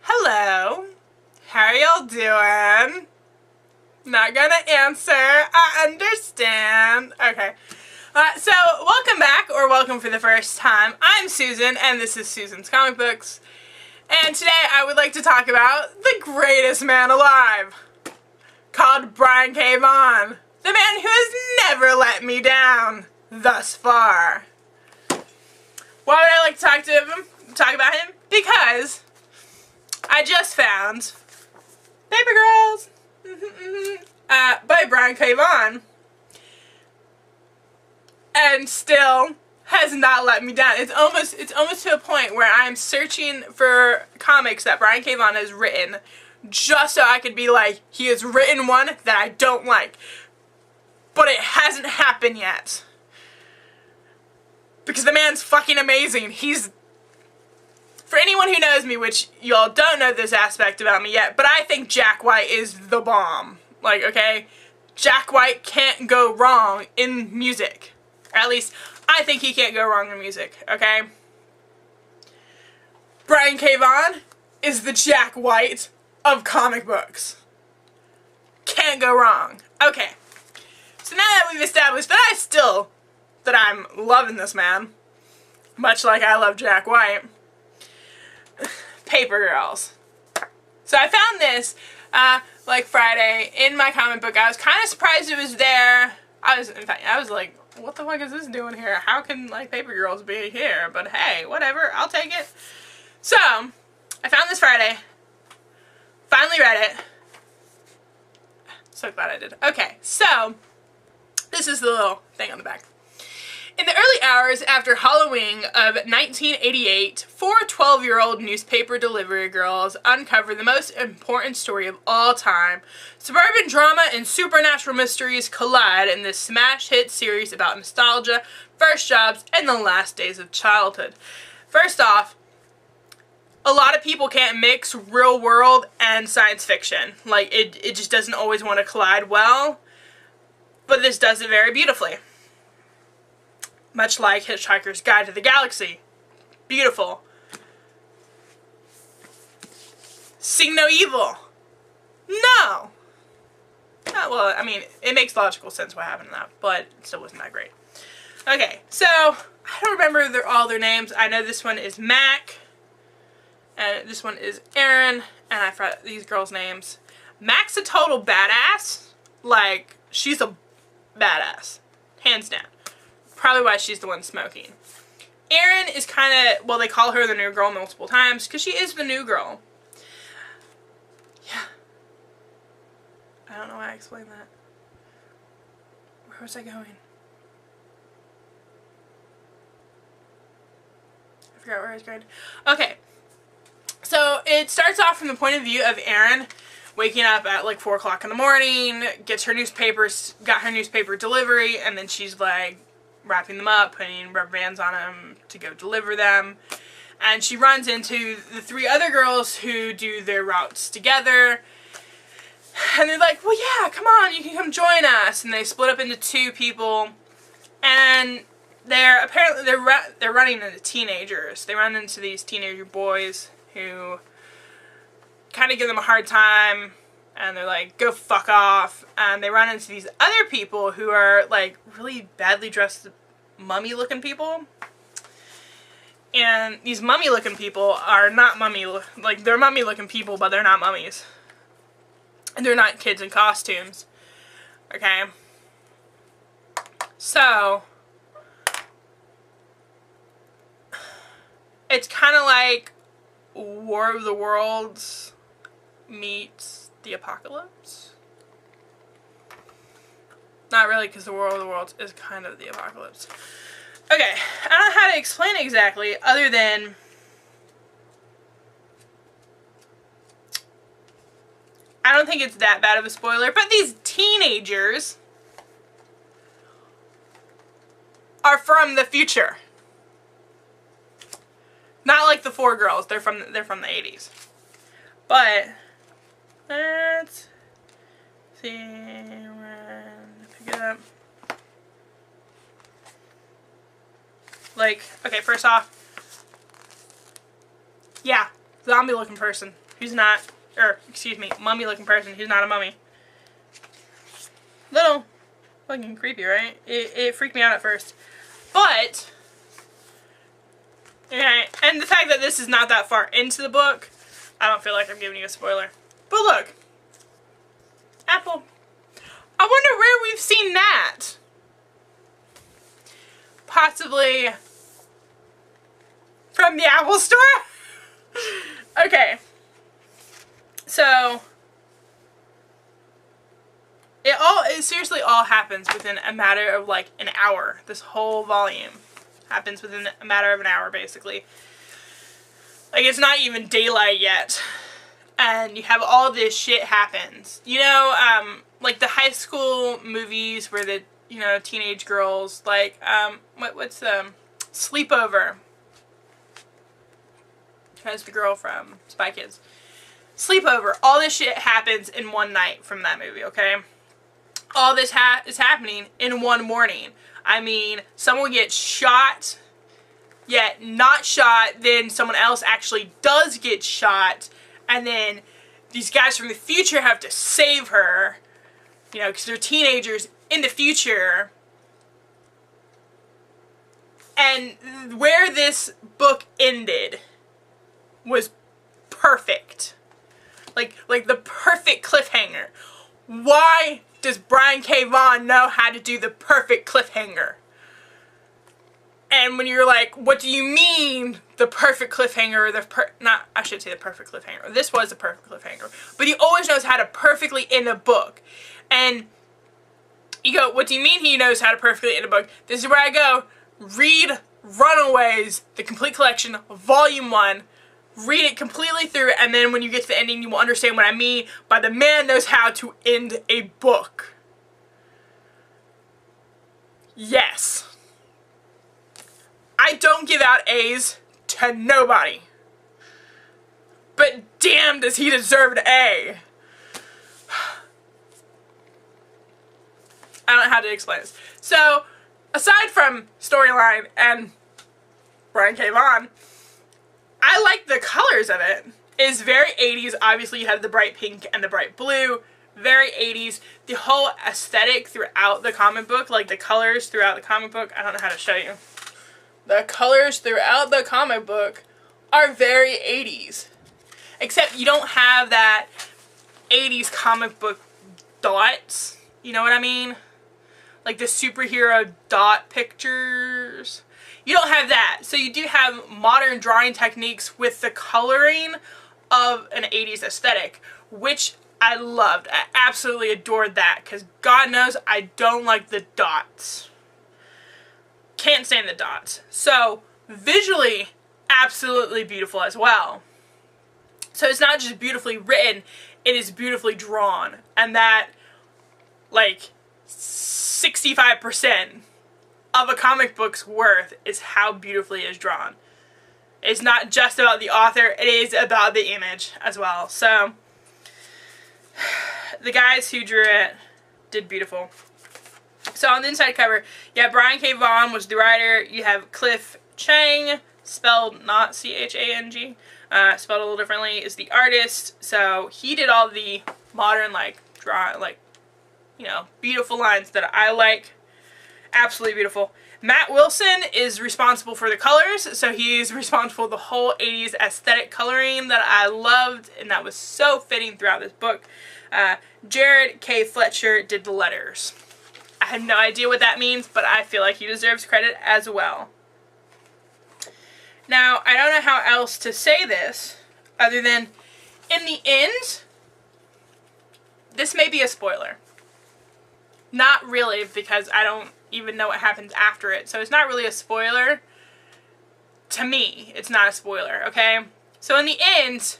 Hello. How are y'all doing? Not gonna answer. I understand. Okay. So, welcome back, or welcome for the first time. I'm Susan, and this is Susan's Comic Books. And today I would like to talk about the greatest man alive, called Brian K. Vaughan. The man who has never let me down thus far. Why would I like to talk about him? Because I just found Paper Girls by Brian K. Vaughan, and still has not let me down. It's almost to a point where I'm searching for comics that Brian K. Vaughan has written just so I could be like, he has written one that I don't like. But it hasn't happened yet. Because the man's fucking amazing. For anyone who knows me, which y'all don't know this aspect about me yet, but I think Jack White is the bomb. Like, okay? Jack White can't go wrong in music. Or at least, I think he can't go wrong in music, okay? Brian K. Vaughan is the Jack White of comic books. Can't go wrong. Okay. So now that we've established that I'm loving this man, much like I love Jack White, Paper Girls. So I found this, like Friday, in my comic book. I was kind of surprised it was there. I was like, what the fuck is this doing here? How can, like, Paper Girls be here? But hey, whatever, I'll take it. So, I found this Friday. Finally read it. So glad I did. Okay, so this is the little thing on the back. In the early hours after Halloween of 1988, four 12-year-old newspaper delivery girls uncover the most important story of all time. Suburban drama and supernatural mysteries collide in this smash hit series about nostalgia, first jobs, and the last days of childhood. First off, a lot of people can't mix real world and science fiction. Like, it just doesn't always want to collide well, but this does it very beautifully. Much like Hitchhiker's Guide to the Galaxy. Beautiful. Sing no evil. No. Well, I mean, it makes logical sense what happened in that, but it still wasn't that great. Okay, so, I don't remember all their names. I know this one is Mac, and this one is Aaron, and I forgot these girls' names. Mac's a total badass. Like, she's a badass. Hands down. Probably why she's the one smoking. Erin is kind of, well, they call her the new girl multiple times because she is the new girl. Yeah. I don't know why I explained that. Where was I going? I forgot where I was going. Okay. So it starts off from the point of view of Erin waking up at like 4 o'clock in the morning, got her newspaper delivery, and then she's like wrapping them up, putting rubber bands on them to go deliver them. And she runs into the 3 other girls who do their routes together. And they're like, well, yeah, come on, you can come join us. And they split up into 2 people. And they're running into teenagers. They run into these teenager boys who kind of give them a hard time. And they're like, go fuck off. And they run into these other people who are like really badly dressed mummy looking people. And these mummy looking people are not like they're mummy looking people, but they're not mummies. And they're not kids in costumes. Okay. So it's kind of like War of the Worlds meets the apocalypse. Not really, because the War of the Worlds is kind of the apocalypse. Okay, I don't know how to explain it exactly, other than I don't think it's that bad of a spoiler, but these teenagers are from the future. Not like the 4 girls, they're from the 80s. But let's see, pick it up. Like, okay, first off, yeah, zombie looking person who's not, or excuse me, mummy-looking person who's not a mummy. Little fucking creepy, right? It freaked me out at first. But, okay, and the fact that this is not that far into the book, I don't feel like I'm giving you a spoiler. But look, apple. I wonder where we've seen that. Possibly from the Apple Store? Okay. So, it seriously all happens within a matter of like an hour. This whole volume happens within a matter of an hour, basically. Like, it's not even daylight yet. And you have all this shit happens. You know, like the high school movies where the, you know, teenage girls, like, what's Sleepover. That's the girl from Spy Kids. Sleepover. All this shit happens in one night from that movie, okay? All this is happening in one morning. I mean, someone gets shot, yet not shot, then someone else actually does get shot, and then these guys from the future have to save her, you know, because they're teenagers in the future. And where this book ended was perfect. Like the perfect cliffhanger. Why does Brian K. Vaughan know how to do the perfect cliffhanger? And when you're like, what do you mean the perfect cliffhanger? I should say the perfect cliffhanger. This was the perfect cliffhanger. But he always knows how to perfectly end a book. And you go, what do you mean he knows how to perfectly end a book? This is where I go, read Runaways, the complete collection, volume 1. Read it completely through, and then when you get to the ending, you will understand what I mean by the man knows how to end a book. Yes. I don't give out A's to nobody. But damn, does he deserve an A. I don't know how to explain this. So, aside from storyline and Brian K. Vaughan, I like the colors of it. It's very 80s. Obviously, you have the bright pink and the bright blue. Very 80s. The whole aesthetic throughout the comic book, like the colors throughout the comic book, I don't know how to show you. The colors throughout the comic book are very 80s. Except you don't have that 80s comic book dots. You know what I mean? Like the superhero dot pictures. You don't have that. So you do have modern drawing techniques with the coloring of an 80s aesthetic, which I loved. I absolutely adored that, because God knows I don't like the dots. Can't stand the dots. So visually, absolutely beautiful as well. So it's not just beautifully written, it is beautifully drawn. And that, like, 65% of a comic book's worth is how beautifully it is drawn. It's not just about the author, it is about the image as well. So, the guys who drew it did beautiful. So on the inside cover, yeah, Brian K. Vaughan was the writer. You have Cliff Chang, spelled not C-H-A-N-G, spelled a little differently, is the artist. So he did all the modern, like, you know, beautiful lines that I like. Absolutely beautiful. Matt Wilson is responsible for the colors, so he's responsible for the whole 80s aesthetic coloring that I loved, and that was so fitting throughout this book. Jared K. Fletcher did the letters. I have no idea what that means, but I feel like he deserves credit as well. Now, I don't know how else to say this, other than, in the end, this may be a spoiler. Not really, because I don't even know what happens after it. So it's not really a spoiler. To me, it's not a spoiler, okay? So in the end,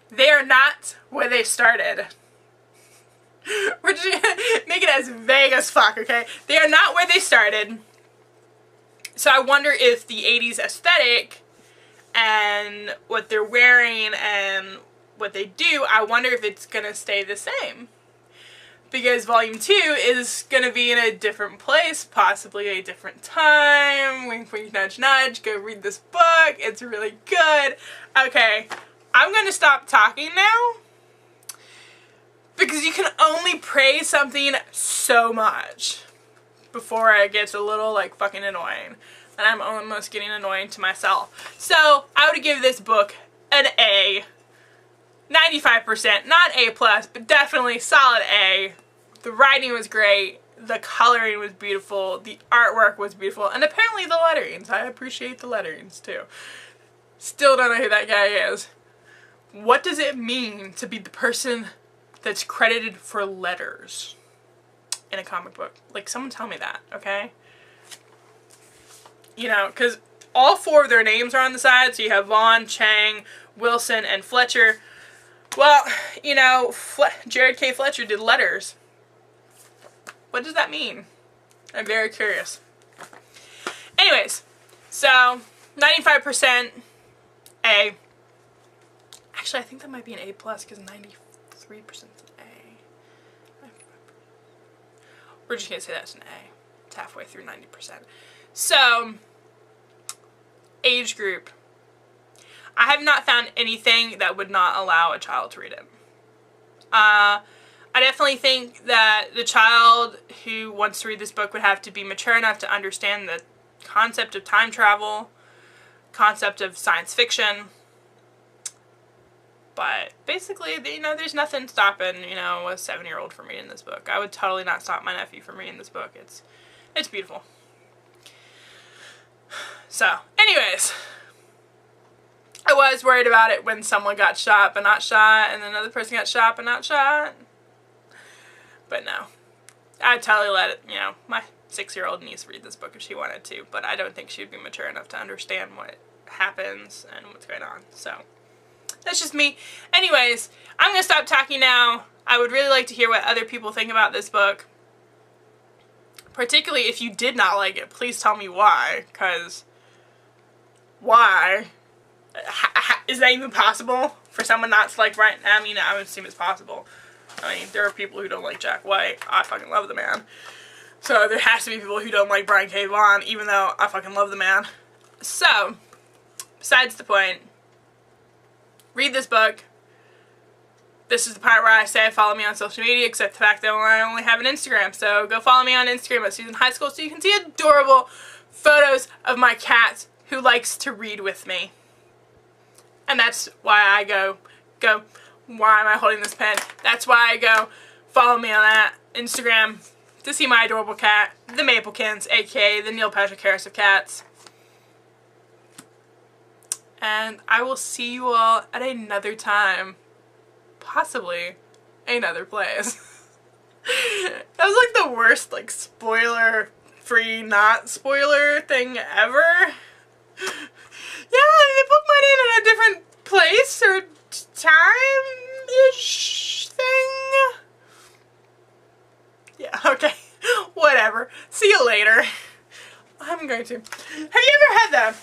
they are not where they started. We're just gonna make it as vague as fuck, okay? They are not where they started. So I wonder if the 80s aesthetic and what they're wearing and what they do, I wonder if it's gonna stay the same. because volume 2 is going to be in a different place, possibly a different time. Wink, wink, nudge, nudge. Go read this book. It's really good. Okay, I'm going to stop talking now because you can only praise something so much before it gets a little, like, fucking annoying. And I'm almost getting annoying to myself. So, I would give this book an A. 95%, not A+, but definitely solid A. The writing was great, the coloring was beautiful, the artwork was beautiful, and apparently the letterings. I appreciate the letterings too. Still don't know who that guy is. What does it mean to be the person that's credited for letters in a comic book? Like, someone tell me that, okay? You know, because all 4 of their names are on the side, so you have Vaughan, Chang, Wilson, and Fletcher. Well, you know, Jared K. Fletcher did letters. What does that mean? I'm very curious. Anyways, so 95% A. Actually, I think that might be an A+, because 93% is an A. We're just going to say that's an A. It's halfway through 90%. So, age group. I have not found anything that would not allow a child to read it. I definitely think that the child who wants to read this book would have to be mature enough to understand the concept of time travel, concept of science fiction. But basically, you know, there's nothing stopping, you know, a 7-year-old from reading this book. I would totally not stop my nephew from reading this book. It's beautiful. So, anyways, I was worried about it when someone got shot but not shot, and another person got shot but not shot. But no. I'd totally let it, you know, my 6-year-old niece read this book if she wanted to, but I don't think she would be mature enough to understand what happens and what's going on. So, that's just me. Anyways, I'm going to stop talking now. I would really like to hear what other people think about this book. Particularly if you did not like it, please tell me why, because why? Is that even possible for someone not to like Brian? I mean, I would assume it's possible. I mean, there are people who don't like Jack White. I fucking love the man. So there has to be people who don't like Brian K. Vaughan, even though I fucking love the man. So, besides the point, read this book. This is the part where I say follow me on social media, except the fact that I only have an Instagram. So go follow me on Instagram at Suzin High School so you can see adorable photos of my cat who likes to read with me. And that's why I go, why am I holding this pen? That's why I go, follow me on that Instagram to see my adorable cat, the Maplekins, aka the Neil Patrick Harris of cats. And I will see you all at another time. Possibly another place. That was like the worst, like, spoiler-free, not spoiler thing ever. Yeah, the book might end in a different place or time-ish thing. Yeah, okay. Whatever. See you later. I'm going to. Have you ever had the...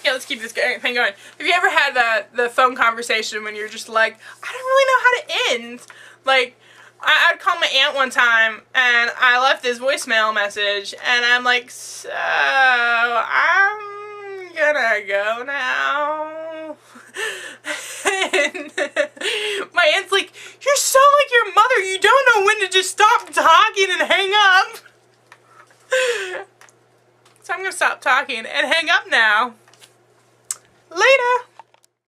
Yeah, let's keep this thing going. Have you ever had the phone conversation when you're just like, I don't really know how to end? Like, I'd call my aunt one time, and I left this voicemail message, and I'm like, so, I'm gonna go now. And my aunt's like, you're so like your mother, you don't know when to just stop talking and hang up. So I'm gonna stop talking and hang up now.